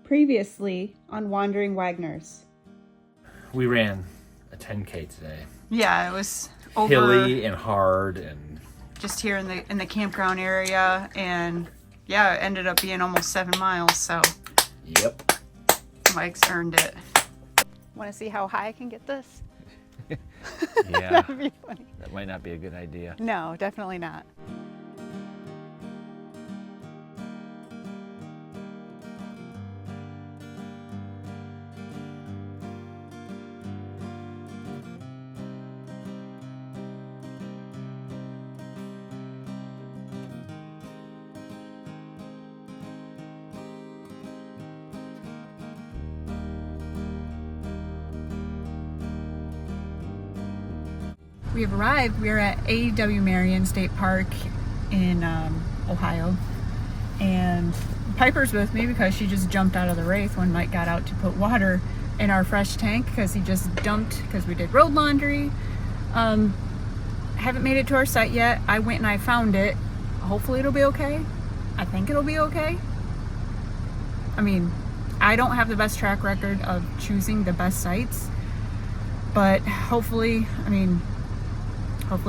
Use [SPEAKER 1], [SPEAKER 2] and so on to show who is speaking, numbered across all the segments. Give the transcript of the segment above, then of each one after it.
[SPEAKER 1] Previously on Wandering Wagners.
[SPEAKER 2] We ran a 10K today.
[SPEAKER 3] Yeah, it was over
[SPEAKER 2] hilly and hard and
[SPEAKER 3] just here in the campground area, and yeah, it ended up being almost 7 miles, so
[SPEAKER 2] yep.
[SPEAKER 3] Mike's earned it.
[SPEAKER 1] Want to see how high I can get this?
[SPEAKER 2] Yeah.
[SPEAKER 1] That'd be funny.
[SPEAKER 2] That might not be a good idea.
[SPEAKER 1] No, definitely not. We have arrived. We are at AEW Marion State Park in Ohio, and Piper's with me because she just jumped out of the Wraith when Mike got out to put water in our fresh tank because he just dumped because we did road laundry. Haven't made it to our site yet. I went and I found it. Hopefully it'll be okay. I think it'll be okay. I mean, I don't have the best track record of choosing the best sites, but hopefully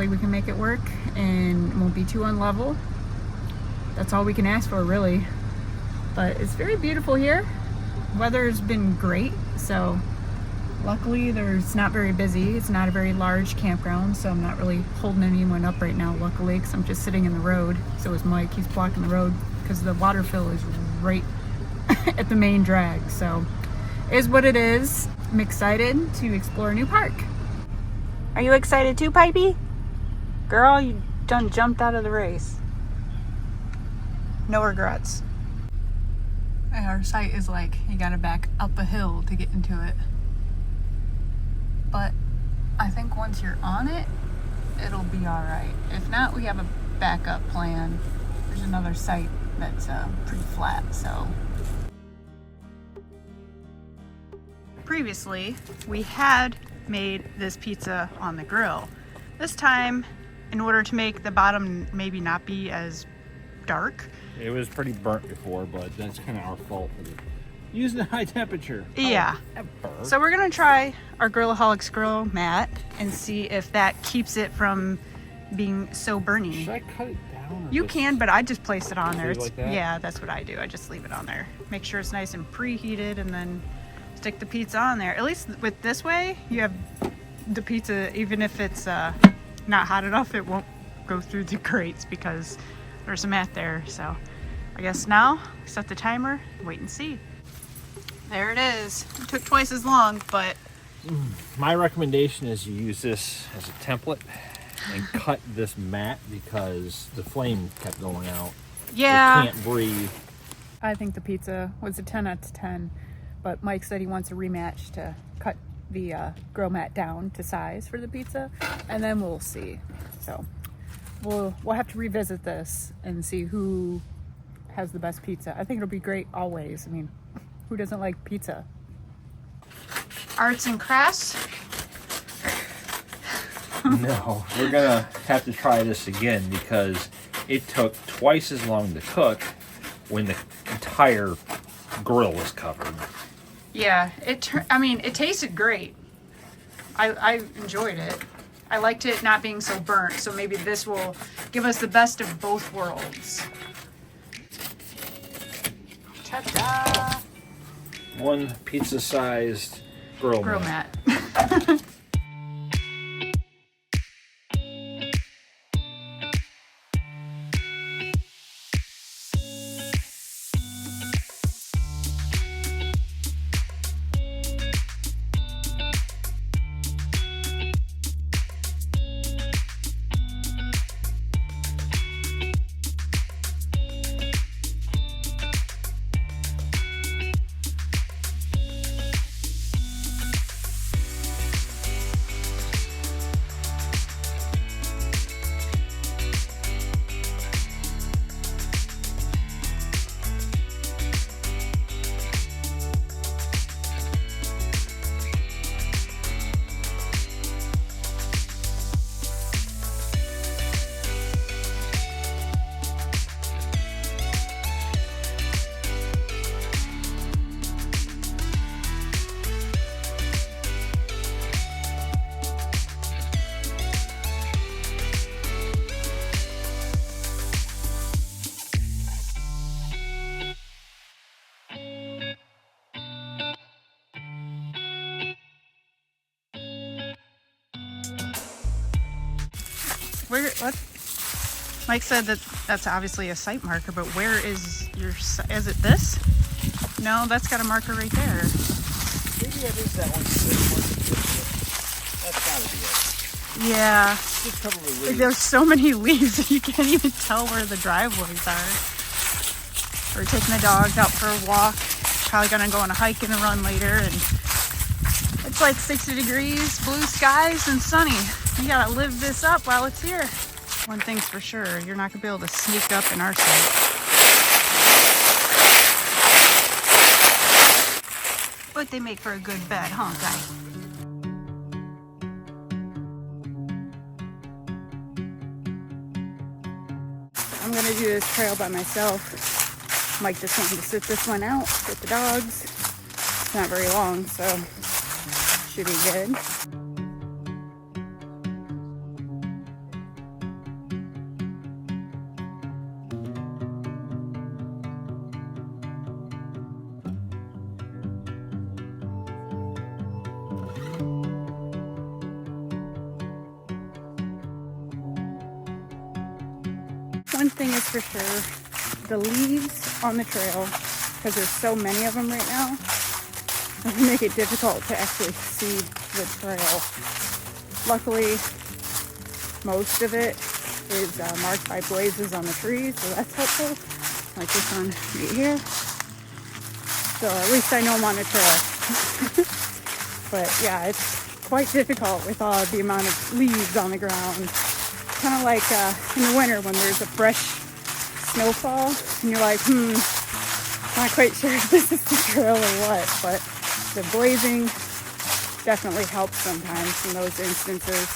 [SPEAKER 1] we can make it work and it won't be too unlevel. That's all we can ask for, really. But it's very beautiful here. Weather's been great, so luckily it's not very busy. It's not a very large campground, so I'm not really holding anyone up right now, luckily, because I'm just sitting in the road. So is Mike. He's blocking the road because the water fill is right at the main drag. So it is what it is. I'm excited to explore a new park. Are you excited too, Pipey? Girl, you done jumped out of the race. No regrets. And our site is like, you gotta back up a hill to get into it. But I think once you're on it, it'll be alright. If not, we have a backup plan. There's another site that's pretty flat, so. Previously, we had made this pizza on the grill. This time, in order to make the bottom maybe not be as dark.
[SPEAKER 2] It was pretty burnt before, but that's kind of our fault for using the high temperature.
[SPEAKER 3] Yeah. So we're gonna try our Grillaholics grill mat and see if that keeps it from being so burny.
[SPEAKER 2] Should I cut it down?
[SPEAKER 3] You can, but I just place it on there.
[SPEAKER 2] Leave it like that?
[SPEAKER 3] Yeah, that's what I do. I just leave it on there. Make sure it's nice and preheated, and then stick the pizza on there. At least with this way, you have the pizza, even if it's not hot enough, it won't go through the grates because there's a mat there. So I guess now we set the timer, wait and see. There it is. It took twice as long, but
[SPEAKER 2] my recommendation is you use this as a template and cut this mat because the flame kept going out.
[SPEAKER 3] yeah.
[SPEAKER 2] It can't breathe.
[SPEAKER 1] I think the pizza was a 10 out of 10, but Mike said he wants a rematch to cut the grill mat down to size for the pizza, and then we'll see. So we'll have to revisit this and see who has the best pizza. I think it'll be great always. I mean, who doesn't like pizza?
[SPEAKER 3] Arts and crafts.
[SPEAKER 2] No, we're gonna have to try this again because it took twice as long to cook when the entire grill was covered.
[SPEAKER 3] Yeah, it tasted great. I enjoyed it. I liked it not being so burnt, so maybe this will give us the best of both worlds. Ta-da!
[SPEAKER 2] One pizza-sized grill mat.
[SPEAKER 3] mat. Where, what? Mike said that that's obviously a site marker, but where is your, is it this? No, that's got a marker right there.
[SPEAKER 2] Maybe it is that one. That's gotta be it.
[SPEAKER 3] Yeah.
[SPEAKER 2] Just covered with
[SPEAKER 3] Like,
[SPEAKER 2] leaves.
[SPEAKER 3] there's so many leaves that you can't even tell where the driveways are. We're taking the dogs out for a walk. Probably gonna go on a hike and a run later, and it's like 60 degrees, blue skies, and sunny. You gotta live this up while it's here. One thing's for sure, you're not gonna be able to sneak up in our site. But they make for a good bed, huh, guy? I'm gonna do this trail by myself. Mike just wanted to sit this one out with the dogs. It's not very long, so should be good. One thing is for sure, the leaves on the trail, because there's so many of them right now, it'll make it difficult to actually see the trail. Luckily, most of it is marked by blazes on the trees, so that's helpful. Like this one right here. So at least I know I'm on a trail. But yeah, it's quite difficult with all the amount of leaves on the ground. Kind of like in the winter when there's a fresh snowfall and you're like, not quite sure if this is the trail or what, but the blazing definitely helps sometimes in those instances.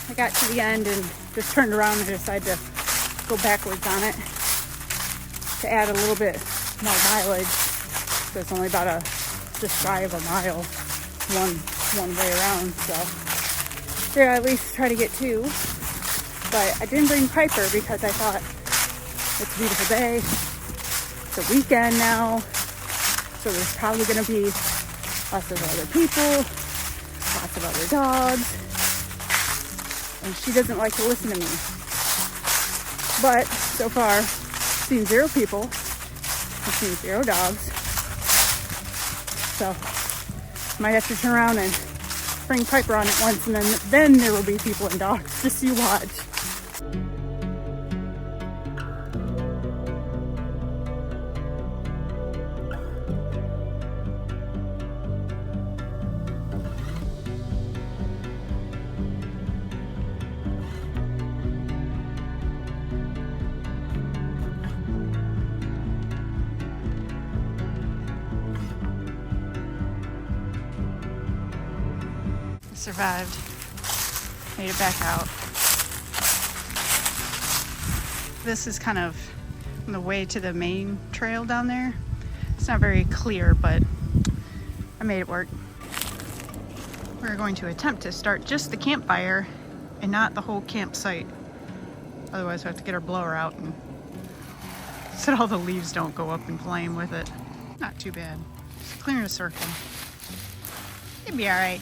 [SPEAKER 3] I got to the end and just turned around and decided to go backwards on it to add a little bit more mileage. So it's only about just shy of a mile one way around, so yeah, at least try to get 2. But I didn't bring Piper because I thought it's a beautiful day, it's a weekend now, so there's probably going to be lots of other people, lots of other dogs, and she doesn't like to listen to me. But so far, I've seen 0 people, I've seen 0 dogs, so might have to turn around and bring Piper on it once, and then there will be people and dogs. Just you watch. Survived. Made it back out. This is kind of on the way to the main trail down there. It's not very clear, but I made it work. We're going to attempt to start just the campfire and not the whole campsite. Otherwise we have to get our blower out and so all the leaves don't go up in flame with it. Not too bad. Just clearing a circle. It'd be all right.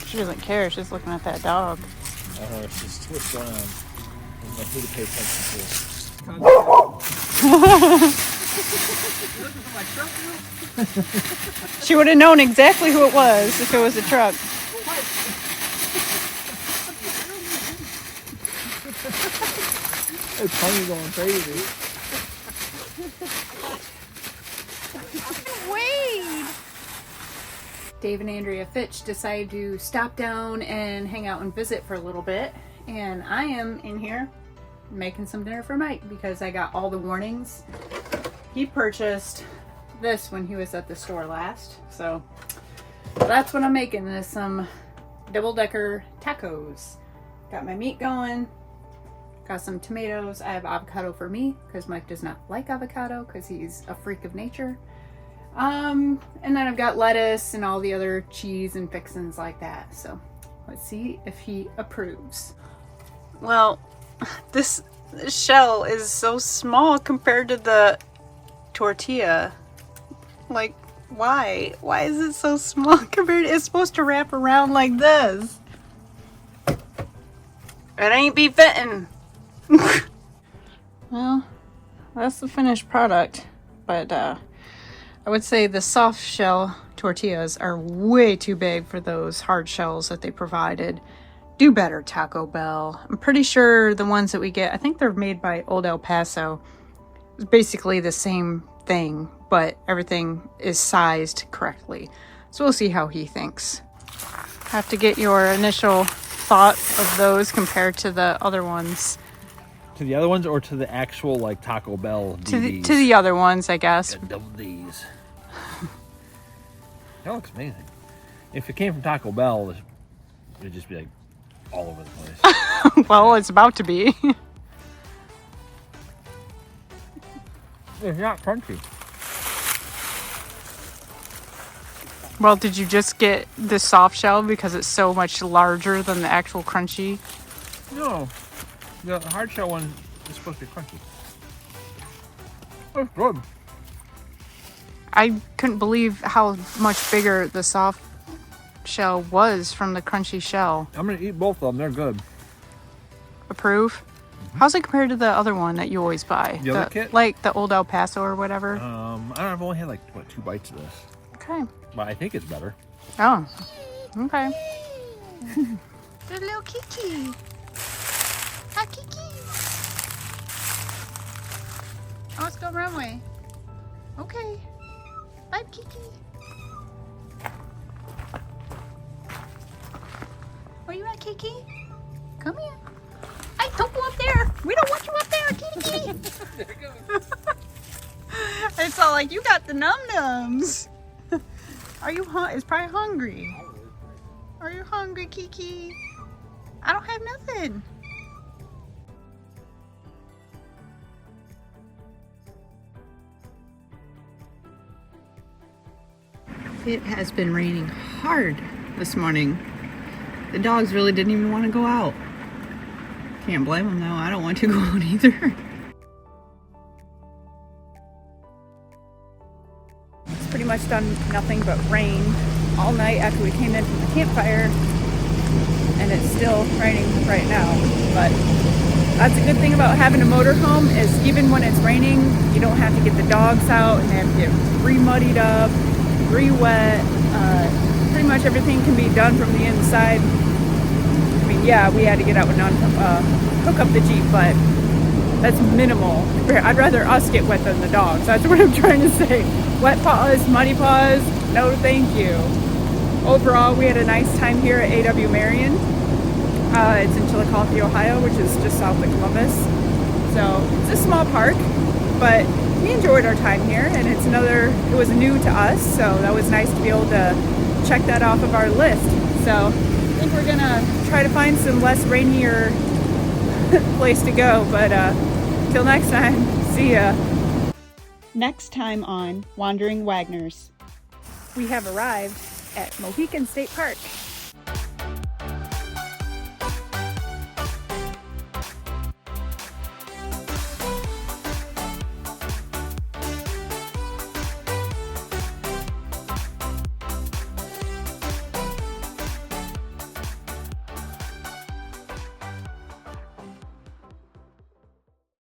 [SPEAKER 3] She doesn't care. She's looking at that dog.
[SPEAKER 2] I don't know. It's just what's going on. I don't know who to pay attention
[SPEAKER 3] to. She would have known exactly who it was if it was a truck.
[SPEAKER 2] That tongue going crazy.
[SPEAKER 3] Wade!
[SPEAKER 1] Dave and Andrea Fitch decided to stop down and hang out and visit for a little bit, and I am in here making some dinner for Mike because I got all the warnings. He purchased this when he was at the store last, so that's what I'm making, is some double-decker tacos. Got my meat going, got some tomatoes. I have avocado for me because Mike does not like avocado because he's a freak of nature. And then I've got lettuce and all the other cheese and fixins like that. So let's see if he approves.
[SPEAKER 3] Well, this This shell is so small compared to the tortilla. Like, why? Why is it so small compared to, it's supposed to wrap around like this. It ain't be fitting. Well, that's the finished product. But I would say the soft shell tortillas are way too big for those hard shells that they provided. Do better, Taco Bell. I'm pretty sure the ones that we get, I think they're made by Old El Paso. It's basically the same thing, but everything is sized correctly. So we'll see how he thinks. Have to get your initial thought of those compared to the other ones.
[SPEAKER 2] To the other ones or to the actual like Taco Bell DVDs?
[SPEAKER 3] To the other ones, I guess.
[SPEAKER 2] Double D's. That looks amazing. If it came from Taco Bell, it'd just be like all over the place.
[SPEAKER 3] Well, it's about to be.
[SPEAKER 2] It's not crunchy.
[SPEAKER 3] Well, did you just get the soft shell because it's so much larger than the actual crunchy?
[SPEAKER 2] No. The hard shell one is supposed to be crunchy. That's good.
[SPEAKER 3] I couldn't believe how much bigger the soft shell was from the crunchy shell.
[SPEAKER 2] I'm going to eat both of them. They're good.
[SPEAKER 3] Approve? Mm-hmm. How's it compared to the other one that you always buy?
[SPEAKER 2] The other kit?
[SPEAKER 3] Like the Old El Paso or whatever?
[SPEAKER 2] I don't know. I've only had like, 2 bites of this.
[SPEAKER 3] Okay.
[SPEAKER 2] But I think it's better.
[SPEAKER 3] Oh. Okay. The little Kiki. Hi, Kiki. Oh, let's go runway. Okay. Bye, Kiki. Where you at, Kiki? Come here. Hey, don't go up there. We don't want you up there, Kiki. It's all like, you got the num-nums. Are you it's probably hungry. Are you hungry, Kiki? I don't have nothing. It has been raining hard this morning. The dogs really didn't even want to go out. Can't blame them though. I don't want to go out either. It's pretty much done nothing but rain all night after we came in from the campfire, and it's still raining right now. But that's a good thing about having a motorhome is even when it's raining, you don't have to get the dogs out and they have to get re-muddied up, re-wet. Pretty much everything can be done from the inside. I mean, yeah, we had to get out and hook up the Jeep, but that's minimal. I'd rather us get wet than the dogs. That's what I'm trying to say. Wet paws, muddy paws, no thank you. Overall, we had a nice time here at AW Marion. It's in Chillicothe, Ohio, which is just south of Columbus. So it's a small park, but we enjoyed our time here, and it was new to us, so that was nice to be able to check that off of our list. So I think we're gonna try to find some less rainier place to go, but till next time, see ya. Next time on Wandering Wagners, we have arrived at Marion State Park.